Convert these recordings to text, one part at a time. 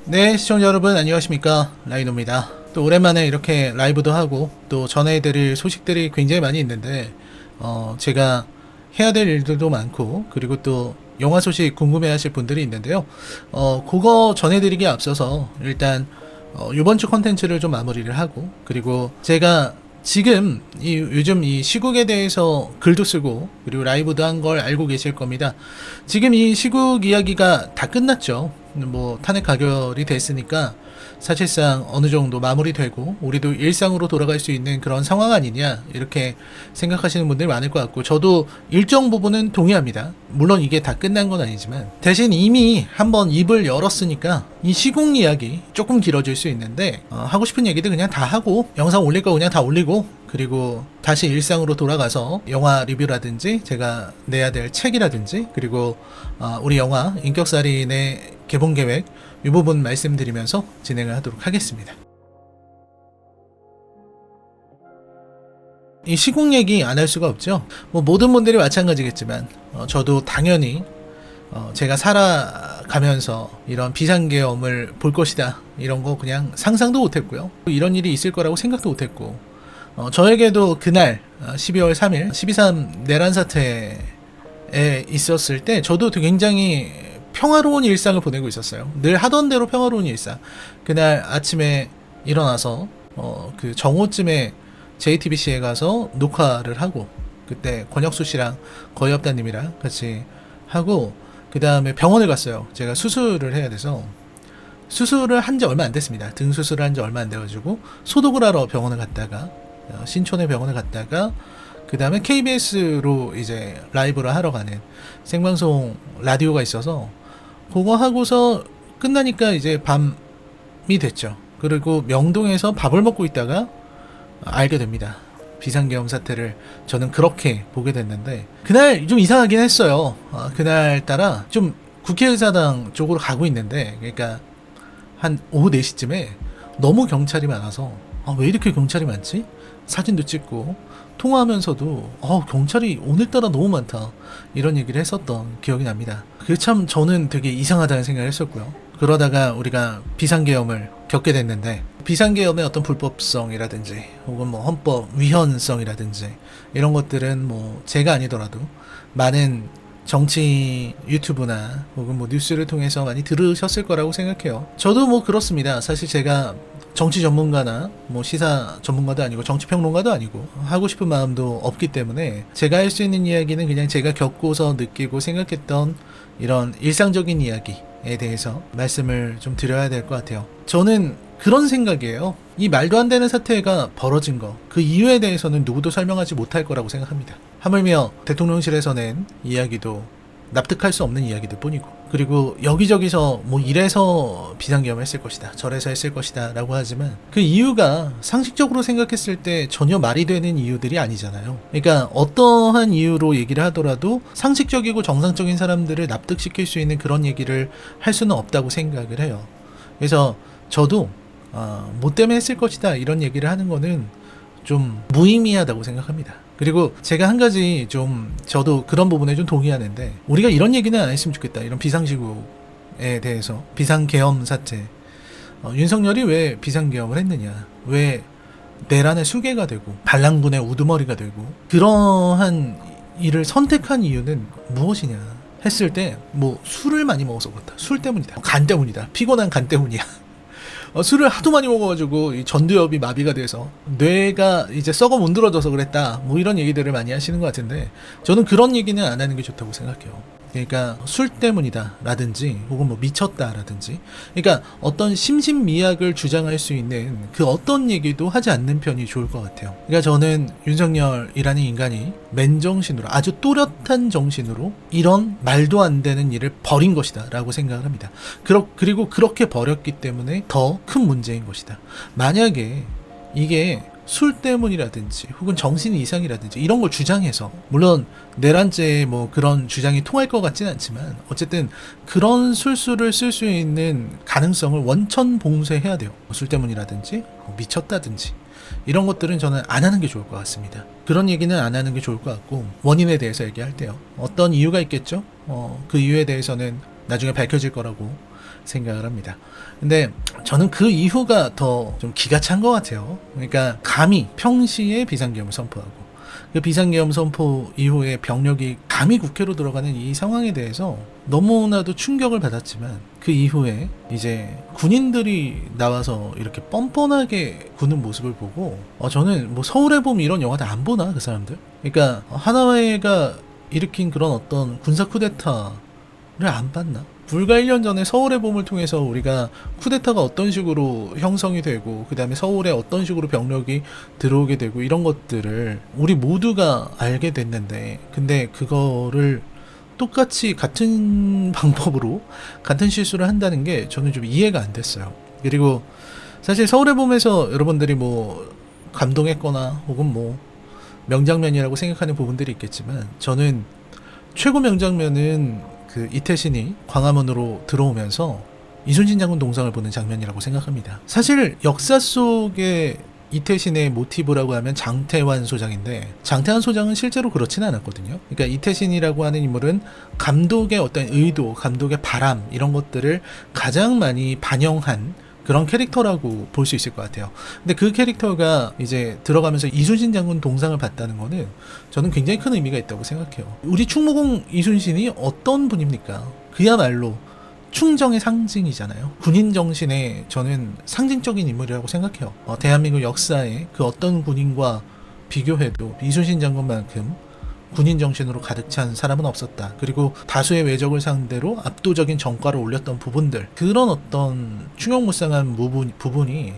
네, 시청자 여러분 안녕하십니까, 라이노입니다. 또 오랜만에 이렇게 라이브도 하고 또 전해드릴 소식들이 굉장히 많이 있는데 제가 해야 될 일들도 많고, 그리고 또 영화 소식 궁금해 하실 분들이 있는데요. 그거 전해드리기에 앞서서 일단 이번 주 컨텐츠를 좀 마무리를 하고, 그리고 제가 지금 요즘 이 시국에 대해서 글도 쓰고 그리고 라이브도 한 걸 알고 계실 겁니다. 지금 이 시국 이야기가 다 끝났죠. 뭐 탄핵 가결이 됐으니까 사실상 어느 정도 마무리되고 우리도 일상으로 돌아갈 수 있는 그런 상황 아니냐, 이렇게 생각하시는 분들이 많을 것 같고, 저도 일정 부분은 동의합니다. 물론 이게 다 끝난 건 아니지만 대신 이미 한번 입을 열었으니까 이 시국 이야기 조금 길어질 수 있는데, 하고 싶은 얘기들 그냥 다 하고, 영상 올릴 거 그냥 다 올리고, 그리고 다시 일상으로 돌아가서 영화 리뷰라든지 제가 내야 될 책이라든지, 그리고 우리 영화 인격살인의 개봉 계획 이 부분 말씀드리면서 진행을 하도록 하겠습니다. 이 시국 얘기 안 할 수가 없죠. 뭐 모든 분들이 마찬가지겠지만 저도 당연히 제가 살아가면서 이런 비상계엄을 볼 것이다, 이런 거 그냥 상상도 못했고요. 이런 일이 있을 거라고 생각도 못했고, 저에게도 그날 12월 3일 12.3 내란 사태에 있었을 때 저도 굉장히 평화로운 일상을 보내고 있었어요. 늘 하던 대로 평화로운 일상. 그날 아침에 일어나서 그 정오쯤에 JTBC에 가서 녹화를 하고, 그때 권혁수 씨랑 거의업다님이랑 같이 하고, 그 다음에 병원을 갔어요. 제가 수술을 해야 돼서. 수술을 한 지 얼마 안 됐습니다. 등 수술을 한 지 얼마 안 돼가지고 소독을 하러 병원을 갔다가, 신촌의 병원을 갔다가, 그 다음에 KBS로 이제 라이브를 하러 가는 생방송 라디오가 있어서 그거 하고서 끝나니까 이제 밤이 됐죠. 그리고 명동에서 밥을 먹고 있다가 알게 됩니다. 비상계엄 사태를 저는 그렇게 보게 됐는데, 그날 좀 이상하긴 했어요. 그날따라 좀 국회의사당 쪽으로 가고 있는데, 그러니까 한 오후 4시쯤에 너무 경찰이 많아서 왜 이렇게 경찰이 많지? 사진도 찍고 통화하면서도 경찰이 오늘따라 너무 많다, 이런 얘기를 했었던 기억이 납니다. 그게 참 저는 되게 이상하다는 생각을 했었고요. 그러다가 우리가 비상계엄을 겪게 됐는데, 비상계엄의 어떤 불법성이라든지 혹은 뭐 헌법 위헌성이라든지 이런 것들은 뭐 제가 아니더라도 많은 정치 유튜브나 혹은 뭐 뉴스를 통해서 많이 들으셨을 거라고 생각해요. 저도 뭐 그렇습니다. 사실 제가 정치 전문가나 뭐 시사 전문가도 아니고 정치 평론가도 아니고 하고 싶은 마음도 없기 때문에 제가 할 수 있는 이야기는 그냥 제가 겪고서 느끼고 생각했던 이런 일상적인 이야기에 대해서 말씀을 좀 드려야 될 것 같아요. 저는 그런 생각이에요. 이 말도 안 되는 사태가 벌어진 거, 그 이유에 대해서는 누구도 설명하지 못할 거라고 생각합니다. 하물며 대통령실에서 낸 이야기도 납득할 수 없는 이야기들 뿐이고, 그리고 여기저기서 뭐 이래서 비상계엄을 했을 것이다, 저래서 했을 것이다 라고 하지만 그 이유가 상식적으로 생각했을 때 전혀 말이 되는 이유들이 아니잖아요. 그러니까 어떠한 이유로 얘기를 하더라도 상식적이고 정상적인 사람들을 납득시킬 수 있는 그런 얘기를 할 수는 없다고 생각을 해요. 그래서 저도 뭐 때문에 했을 것이다 이런 얘기를 하는 거는 좀 무의미하다고 생각합니다. 그리고 제가 한 가지 좀, 저도 그런 부분에 좀 동의하는데, 우리가 이런 얘기는 안 했으면 좋겠다. 이런 비상시국에 대해서, 비상계엄 사태, 윤석열이 왜 비상계엄을 했느냐, 왜 내란의 수괴가 되고 반란군의 우두머리가 되고 그러한 일을 선택한 이유는 무엇이냐 했을 때, 뭐 술을 많이 먹어서 그렇다, 술 때문이다, 간 때문이다, 피곤한 간 때문이야, 술을 하도 많이 먹어가지고 이 전두엽이 마비가 돼서 뇌가 이제 썩어 문드러져서 그랬다, 뭐 이런 얘기들을 많이 하시는 것 같은데, 저는 그런 얘기는 안 하는 게 좋다고 생각해요. 그러니까 술 때문이다 라든지 혹은 뭐 미쳤다 라든지, 그러니까 어떤 심신미약을 주장할 수 있는 그 어떤 얘기도 하지 않는 편이 좋을 것 같아요. 그러니까 저는 윤석열이라는 인간이 맨정신으로, 아주 또렷한 정신으로 이런 말도 안 되는 일을 벌인 것이다 라고 생각을 합니다. 그리고 그렇게 벌였기 때문에 더 큰 문제인 것이다. 만약에 이게 술 때문이라든지 혹은 정신 이상이라든지 이런 걸 주장해서, 물론 내란죄에 뭐 그런 주장이 통할 것 같지는 않지만 어쨌든 그런 술수를 쓸 수 있는 가능성을 원천 봉쇄해야 돼요. 술 때문이라든지 미쳤다든지 이런 것들은 저는 안 하는 게 좋을 것 같습니다. 그런 얘기는 안 하는 게 좋을 것 같고, 원인에 대해서 얘기할 때요, 어떤 이유가 있겠죠. 그 이유에 대해서는 나중에 밝혀질 거라고 생각을 합니다. 근데 저는 그 이후가 더 좀 기가 찬 것 같아요. 그러니까 감히 평시에 비상계엄을 선포하고 그 비상계엄 선포 이후에 병력이 감히 국회로 들어가는 이 상황에 대해서 너무나도 충격을 받았지만 그 이후에 이제 군인들이 나와서 이렇게 뻔뻔하게 구는 모습을 보고 저는 뭐 서울의 봄 이런 영화들 안 보나 그 사람들? 그러니까 하나회가 일으킨 그런 어떤 군사 쿠데타를 안 봤나? 불과 1년 전에 서울의 봄을 통해서 우리가 쿠데타가 어떤 식으로 형성이 되고 그 다음에 서울에 어떤 식으로 병력이 들어오게 되고 이런 것들을 우리 모두가 알게 됐는데 근데 그거를 똑같이 같은 방법으로 같은 실수를 한다는 게 저는 좀 이해가 안 됐어요. 그리고 사실 서울의 봄에서 여러분들이 뭐 감동했거나 혹은 뭐 명장면이라고 생각하는 부분들이 있겠지만 저는 최고 명장면은 그 이태신이 광화문으로 들어오면서 이순신 장군 동상을 보는 장면이라고 생각합니다. 사실 역사 속에 이태신의 모티브라고 하면 장태환 소장인데 장태환 소장은 실제로 그렇지는 않았거든요. 그러니까 이태신이라고 하는 인물은 감독의 어떤 의도, 감독의 바람 이런 것들을 가장 많이 반영한 그런 캐릭터라고 볼 수 있을 것 같아요. 근데 그 캐릭터가 이제 들어가면서 이순신 장군 동상을 봤다는 거는 저는 굉장히 큰 의미가 있다고 생각해요. 우리 충무공 이순신이 어떤 분입니까? 그야말로 충정의 상징이잖아요. 군인 정신의 저는 상징적인 인물이라고 생각해요. 대한민국 역사에 그 어떤 군인과 비교해도 이순신 장군만큼 군인 정신으로 가득 찬 사람은 없었다. 그리고 다수의 외적을 상대로 압도적인 전과를 올렸던 부분들, 그런 어떤 충격무쌍한 부분이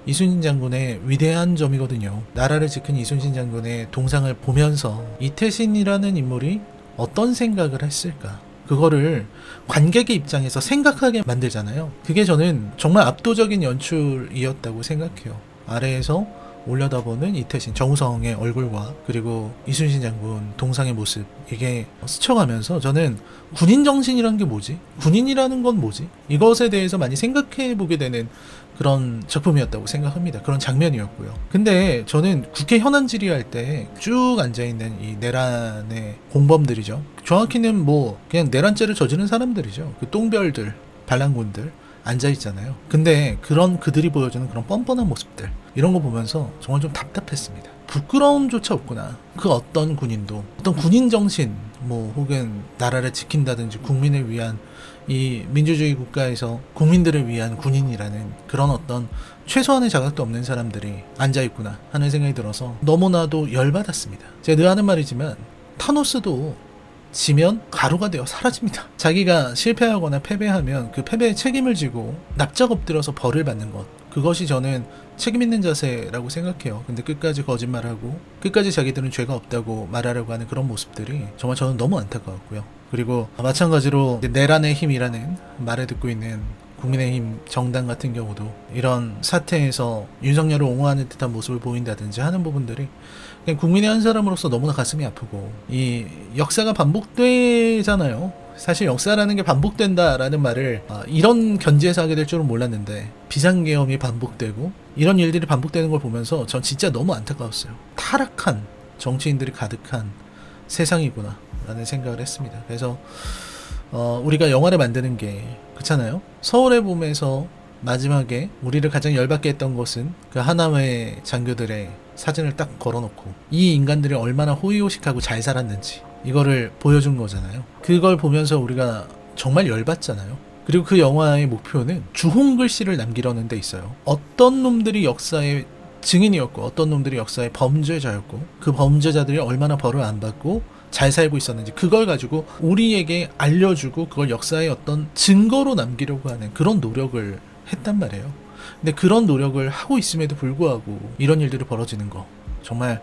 이순신 장군의 위대한 점이거든요. 나라를 지킨 이순신 장군의 동상을 보면서 이태신이라는 인물이 어떤 생각을 했을까? 그거를 관객의 입장에서 생각하게 만들잖아요. 그게 저는 정말 압도적인 연출이었다고 생각해요. 아래에서 올려다보는 이태신, 정우성의 얼굴과 그리고 이순신 장군 동상의 모습, 이게 스쳐가면서 저는 군인 정신이란 게 뭐지? 군인이라는 건 뭐지? 이것에 대해서 많이 생각해 보게 되는 그런 작품이었다고 생각합니다. 그런 장면이었고요. 근데 저는 국회 현안 질의할 때 쭉 앉아있는 이 내란의 공범들이죠. 정확히는 뭐 그냥 내란죄를 저지른 사람들이죠. 그 똥별들, 반란군들 앉아있잖아요. 근데 그런 그들이 보여주는 그런 뻔뻔한 모습들, 이런 거 보면서 정말 좀 답답했습니다. 부끄러움조차 없구나. 그 어떤 군인도 어떤 군인 정신, 뭐 혹은 나라를 지킨다든지 국민을 위한, 이 민주주의 국가에서 국민들을 위한 군인이라는 그런 어떤 최소한의 자각도 없는 사람들이 앉아있구나 하는 생각이 들어서 너무나도 열받았습니다. 제가 늘 하는 말이지만 타노스도 지면 가루가 되어 사라집니다. 자기가 실패하거나 패배하면 그 패배의 책임을 지고 납작 엎드려서 벌을 받는 것, 그것이 저는 책임 있는 자세라고 생각해요. 근데 끝까지 거짓말하고 끝까지 자기들은 죄가 없다고 말하려고 하는 그런 모습들이 정말 저는 너무 안타까웠고요. 그리고 마찬가지로 내란의 힘이라는 말을 듣고 있는 국민의힘 정당 같은 경우도 이런 사태에서 윤석열을 옹호하는 듯한 모습을 보인다든지 하는 부분들이 그냥 국민의 한 사람으로서 너무나 가슴이 아프고, 이 역사가 반복되잖아요. 사실 역사라는 게 반복된다라는 말을 이런 견지에서 하게 될 줄은 몰랐는데, 비상계엄이 반복되고 이런 일들이 반복되는 걸 보면서 전 진짜 너무 안타까웠어요. 타락한 정치인들이 가득한 세상이구나 라는 생각을 했습니다. 그래서 우리가 영화를 만드는 게 그렇잖아요. 서울의 봄에서 마지막에 우리를 가장 열받게 했던 것은 그 하나회 장교들의 사진을 딱 걸어놓고 이 인간들이 얼마나 호의호식하고 잘 살았는지 이거를 보여준 거잖아요. 그걸 보면서 우리가 정말 열받잖아요. 그리고 그 영화의 목표는 주홍글씨를 남기려는 데 있어요. 어떤 놈들이 역사의 증인이었고 어떤 놈들이 역사의 범죄자였고 그 범죄자들이 얼마나 벌을 안 받고 잘 살고 있었는지, 그걸 가지고 우리에게 알려주고 그걸 역사의 어떤 증거로 남기려고 하는 그런 노력을 했단 말이에요. 근데 그런 노력을 하고 있음에도 불구하고 이런 일들이 벌어지는 거 정말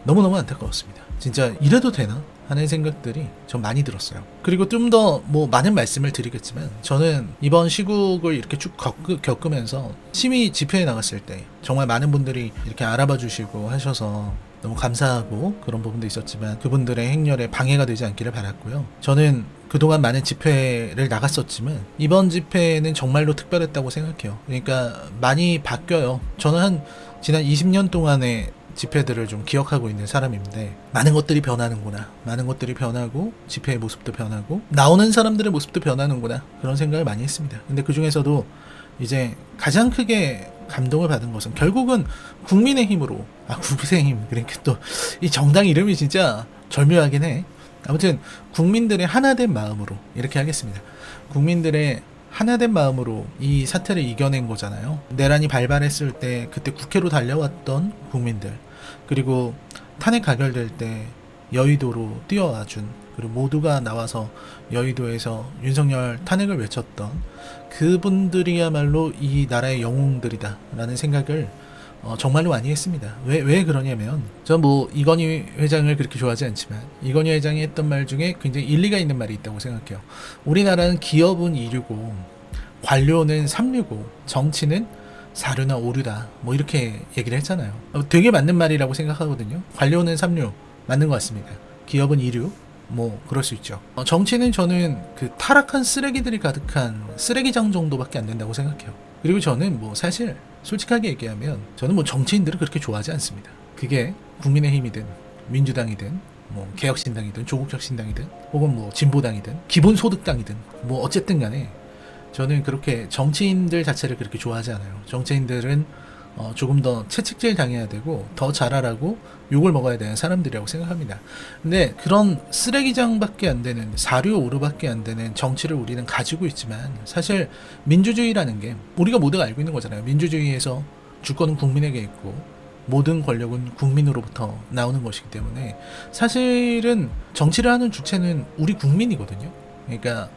너무너무 안타까웠습니다. 진짜 이래도 되나 하는 생각들이 좀 많이 들었어요. 그리고 좀 더 뭐 많은 말씀을 드리겠지만, 저는 이번 시국을 이렇게 쭉 겪으면서 시위 집회에 나갔을 때 정말 많은 분들이 이렇게 알아봐 주시고 하셔서 너무 감사하고 그런 부분도 있었지만 그분들의 행렬에 방해가 되지 않기를 바랐고요. 저는 그동안 많은 집회를 나갔었지만 이번 집회는 정말로 특별했다고 생각해요. 그러니까 많이 바뀌어요. 저는 한 지난 20년 동안의 집회들을 좀 기억하고 있는 사람인데, 많은 것들이 변하는구나, 많은 것들이 변하고 집회의 모습도 변하고 나오는 사람들의 모습도 변하는구나, 그런 생각을 많이 했습니다. 근데 그 중에서도 이제 가장 크게 감동을 받은 것은 결국은 국민의힘으로, 국민의힘, 그러니까 또 이 정당 이름이 진짜 절묘하긴 해. 아무튼 국민들의 하나된 마음으로 이렇게 하겠습니다. 국민들의 하나된 마음으로 이 사태를 이겨낸 거잖아요. 내란이 발발했을 때 그때 국회로 달려왔던 국민들, 그리고 탄핵 가결될 때 여의도로 뛰어와준, 그리고 모두가 나와서 여의도에서 윤석열 탄핵을 외쳤던 그분들이야말로 이 나라의 영웅들이다 라는 생각을 정말로 많이 했습니다. 왜 그러냐면, 전 뭐 이건희 회장을 그렇게 좋아하지 않지만 이건희 회장이 했던 말 중에 굉장히 일리가 있는 말이 있다고 생각해요. 우리나라는 기업은 2류고 관료는 3류고 정치는 4류나 5류다, 뭐 이렇게 얘기를 했잖아요. 되게 맞는 말이라고 생각하거든요. 관료는 3류 맞는 것 같습니다. 기업은 2류, 뭐 그럴 수 있죠. 정치는 저는 그 타락한 쓰레기들이 가득한 쓰레기장 정도밖에 안 된다고 생각해요. 그리고 저는 뭐 사실 솔직하게 얘기하면 저는 뭐 정치인들을 그렇게 좋아하지 않습니다. 그게 국민의힘이든 민주당이든 뭐 개혁신당이든 조국혁신당이든 혹은 뭐 진보당이든 기본소득당이든 뭐 어쨌든 간에 저는 그렇게 정치인들 자체를 그렇게 좋아하지 않아요. 정치인들은 조금 더 채찍질 당해야 되고 더 잘하라고 욕을 먹어야 되는 사람들이라고 생각합니다. 근데 그런 쓰레기장밖에 안 되는 4류 5류밖에 안 되는 정치를 우리는 가지고 있지만, 사실 민주주의라는 게 우리가 모두가 알고 있는 거잖아요. 민주주의에서 주권은 국민에게 있고 모든 권력은 국민으로부터 나오는 것이기 때문에 사실은 정치를 하는 주체는 우리 국민이거든요. 그러니까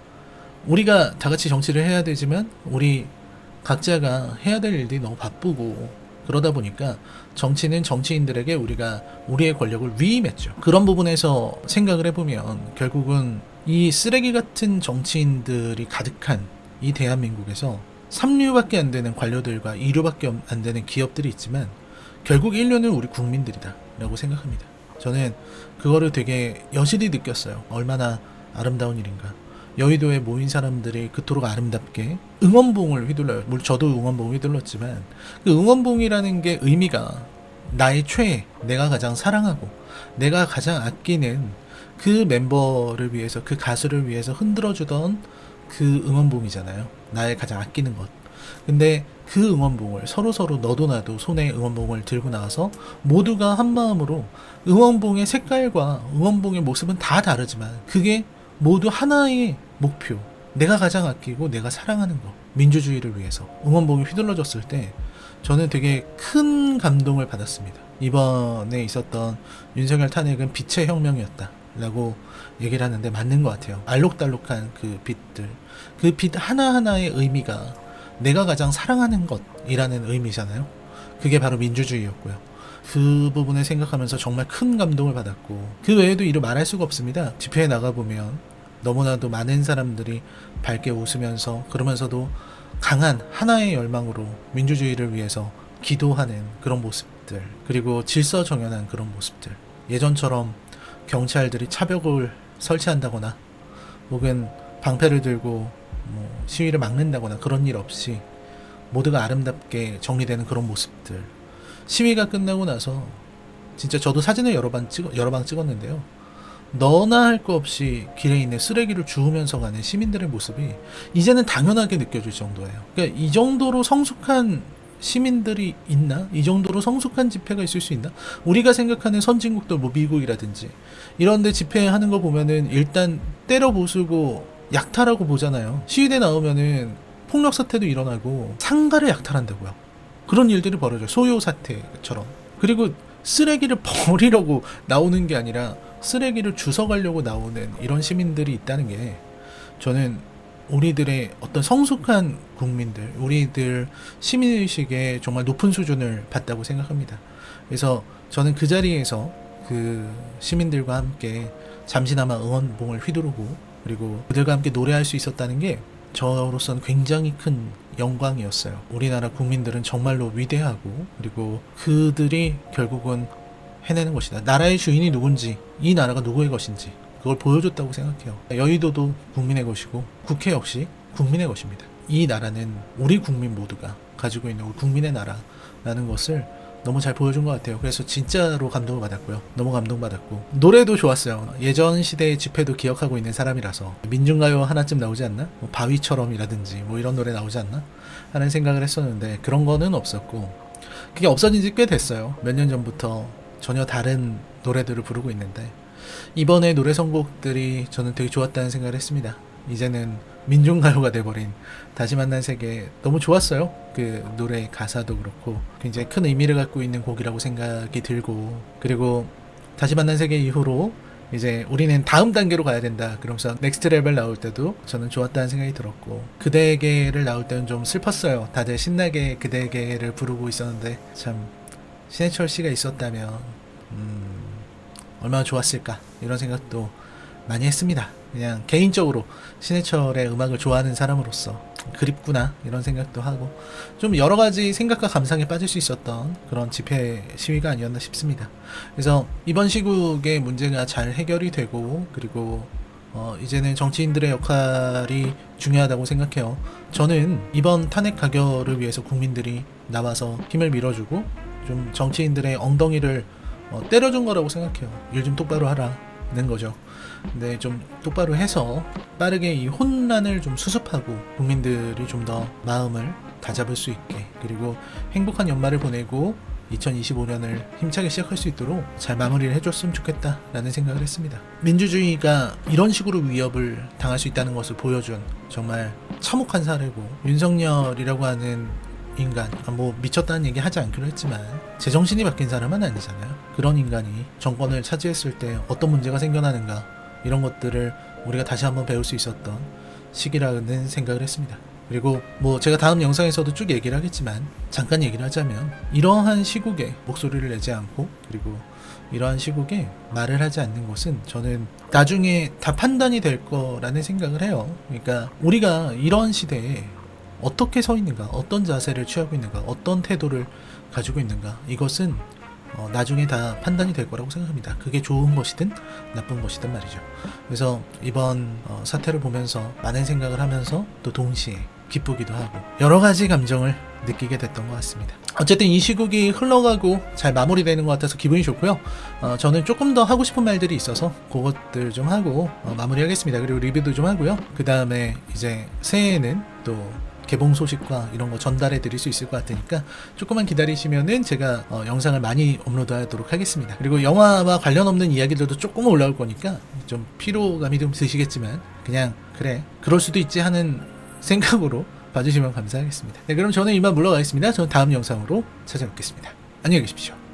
우리가 다 같이 정치를 해야 되지만 우리 각자가 해야 될 일들이 너무 바쁘고 그러다 보니까 정치는 정치인들에게 우리가 우리의 권력을 위임했죠. 그런 부분에서 생각을 해보면 결국은 이 쓰레기 같은 정치인들이 가득한 이 대한민국에서 3류밖에 안 되는 관료들과 2류밖에 안 되는 기업들이 있지만 결국 1류는 우리 국민들이다 라고 생각합니다. 저는 그거를 되게 여실히 느꼈어요. 얼마나 아름다운 일인가. 여의도에 모인 사람들이 그토록 아름답게 응원봉을 휘둘러요. 물론 저도 응원봉을 휘둘렀지만 그 응원봉이라는 게 의미가 나의 최애, 내가 가장 사랑하고 내가 가장 아끼는 그 멤버를 위해서, 그 가수를 위해서 흔들어주던 그 응원봉이잖아요. 나의 가장 아끼는 것. 근데 그 응원봉을 서로 너도 나도 손에 응원봉을 들고 나와서 모두가 한 마음으로, 응원봉의 색깔과 응원봉의 모습은 다 다르지만 그게 모두 하나의 목표, 내가 가장 아끼고 내가 사랑하는 것, 민주주의를 위해서 응원봉이 휘둘러졌을 때 저는 되게 큰 감동을 받았습니다. 이번에 있었던 윤석열 탄핵은 빛의 혁명이었다 라고 얘기를 하는데 맞는 것 같아요. 알록달록한 그 빛들, 그 빛 하나하나의 의미가 내가 가장 사랑하는 것이라는 의미잖아요. 그게 바로 민주주의였고요. 그 부분을 생각하면서 정말 큰 감동을 받았고, 그 외에도 이루 말할 수가 없습니다. 집회에 나가보면 너무나도 많은 사람들이 밝게 웃으면서, 그러면서도 강한 하나의 열망으로 민주주의를 위해서 기도하는 그런 모습들, 그리고 질서 정연한 그런 모습들, 예전처럼 경찰들이 차벽을 설치한다거나 혹은 방패를 들고 뭐 시위를 막는다거나 그런 일 없이 모두가 아름답게 정리되는 그런 모습들. 시위가 끝나고 나서 진짜 저도 사진을 여러 방 찍었는데요. 너나 할 거 없이 길에 있는 쓰레기를 주우면서 가는 시민들의 모습이 이제는 당연하게 느껴질 정도예요. 그러니까 이 정도로 성숙한 시민들이 있나? 이 정도로 성숙한 집회가 있을 수 있나? 우리가 생각하는 선진국들, 뭐 미국이라든지 이런데 집회하는 거 보면은 일단 때려 부수고 약탈하고 보잖아요. 시위대 나오면은 폭력 사태도 일어나고 상가를 약탈한다고요. 그런 일들이 벌어져요. 소요 사태처럼. 그리고 쓰레기를 버리려고 나오는 게 아니라 쓰레기를 주워가려고 나오는 이런 시민들이 있다는 게, 저는 우리들의 어떤 성숙한 국민들, 우리들 시민의식에 정말 높은 수준을 봤다고 생각합니다. 그래서 저는 그 자리에서 그 시민들과 함께 잠시나마 응원봉을 휘두르고 그리고 그들과 함께 노래할 수 있었다는 게 저로서는 굉장히 큰 영광이었어요. 우리나라 국민들은 정말로 위대하고, 그리고 그들이 결국은 해내는 것이다. 나라의 주인이 누군지, 이 나라가 누구의 것인지 그걸 보여줬다고 생각해요. 여의도도 국민의 것이고 국회 역시 국민의 것입니다. 이 나라는 우리 국민 모두가 가지고 있는 우리 국민의 나라라는 것을 너무 잘 보여준 것 같아요. 그래서 진짜로 감동을 받았고요. 너무 감동받았고 노래도 좋았어요. 예전 시대의 집회도 기억하고 있는 사람이라서 민중가요 하나쯤 나오지 않나? 뭐 바위처럼이라든지 뭐 이런 노래 나오지 않나? 하는 생각을 했었는데 그런 거는 없었고 그게 없어진 지 꽤 됐어요. 몇 년 전부터 전혀 다른 노래들을 부르고 있는데 이번에 노래 선곡들이 저는 되게 좋았다는 생각을 했습니다. 이제는 민중가요가 돼버린 다시 만난 세계 너무 좋았어요. 그 노래 가사도 그렇고 굉장히 큰 의미를 갖고 있는 곡이라고 생각이 들고 그리고 다시 만난 세계 이후로 이제 우리는 다음 단계로 가야 된다 그러면서 넥스트 레벨 나올 때도 저는 좋았다는 생각이 들었고 그대에게를 나올 때는 좀 슬펐어요. 다들 신나게 그대에게를 부르고 있었는데 참 신해철 씨가 있었다면 얼마나 좋았을까 이런 생각도 많이 했습니다. 그냥 개인적으로 신해철의 음악을 좋아하는 사람으로서 그립구나 이런 생각도 하고 좀 여러 가지 생각과 감상에 빠질 수 있었던 그런 집회 시위가 아니었나 싶습니다. 그래서 이번 시국의 문제가 잘 해결이 되고 그리고 이제는 정치인들의 역할이 중요하다고 생각해요. 저는 이번 탄핵 가결을 위해서 국민들이 나와서 힘을 밀어주고 좀 정치인들의 엉덩이를 때려준 거라고 생각해요. 일 좀 똑바로 하라는 거죠. 근데 좀 똑바로 해서 빠르게 이 혼란을 좀 수습하고 국민들이 좀 더 마음을 다잡을 수 있게 그리고 행복한 연말을 보내고 2025년을 힘차게 시작할 수 있도록 잘 마무리를 해줬으면 좋겠다라는 생각을 했습니다. 민주주의가 이런 식으로 위협을 당할 수 있다는 것을 보여준 정말 참혹한 사례고 윤석열이라고 하는 인간, 뭐 미쳤다는 얘기 하지 않기로 했지만 제정신이 바뀐 사람은 아니잖아요. 그런 인간이 정권을 차지했을 때 어떤 문제가 생겨나는가 이런 것들을 우리가 다시 한번 배울 수 있었던 시기라는 생각을 했습니다. 그리고 뭐 제가 다음 영상에서도 쭉 얘기를 하겠지만 잠깐 얘기를 하자면 이러한 시국에 목소리를 내지 않고 그리고 이러한 시국에 말을 하지 않는 것은 저는 나중에 다 판단이 될 거라는 생각을 해요. 그러니까 우리가 이런 시대에 어떻게 서 있는가, 어떤 자세를 취하고 있는가, 어떤 태도를 가지고 있는가 이것은 나중에 다 판단이 될 거라고 생각합니다. 그게 좋은 것이든 나쁜 것이든 말이죠. 그래서 이번 사태를 보면서 많은 생각을 하면서 또 동시에 기쁘기도 하고 여러 가지 감정을 느끼게 됐던 것 같습니다. 어쨌든 이 시국이 흘러가고 잘 마무리되는 것 같아서 기분이 좋고요. 저는 조금 더 하고 싶은 말들이 있어서 그것들 좀 하고 마무리하겠습니다. 그리고 리뷰도 좀 하고요. 그 다음에 이제 새해에는 또 개봉 소식과 이런 거 전달해 드릴 수 있을 것 같으니까 조금만 기다리시면은 제가 영상을 많이 업로드하도록 하겠습니다. 그리고 영화와 관련 없는 이야기들도 조금 올라올 거니까 좀 피로감이 좀 드시겠지만 그냥 그래 그럴 수도 있지 하는 생각으로 봐주시면 감사하겠습니다. 네, 그럼 저는 이만 물러가겠습니다. 저는 다음 영상으로 찾아뵙겠습니다. 안녕히 계십시오.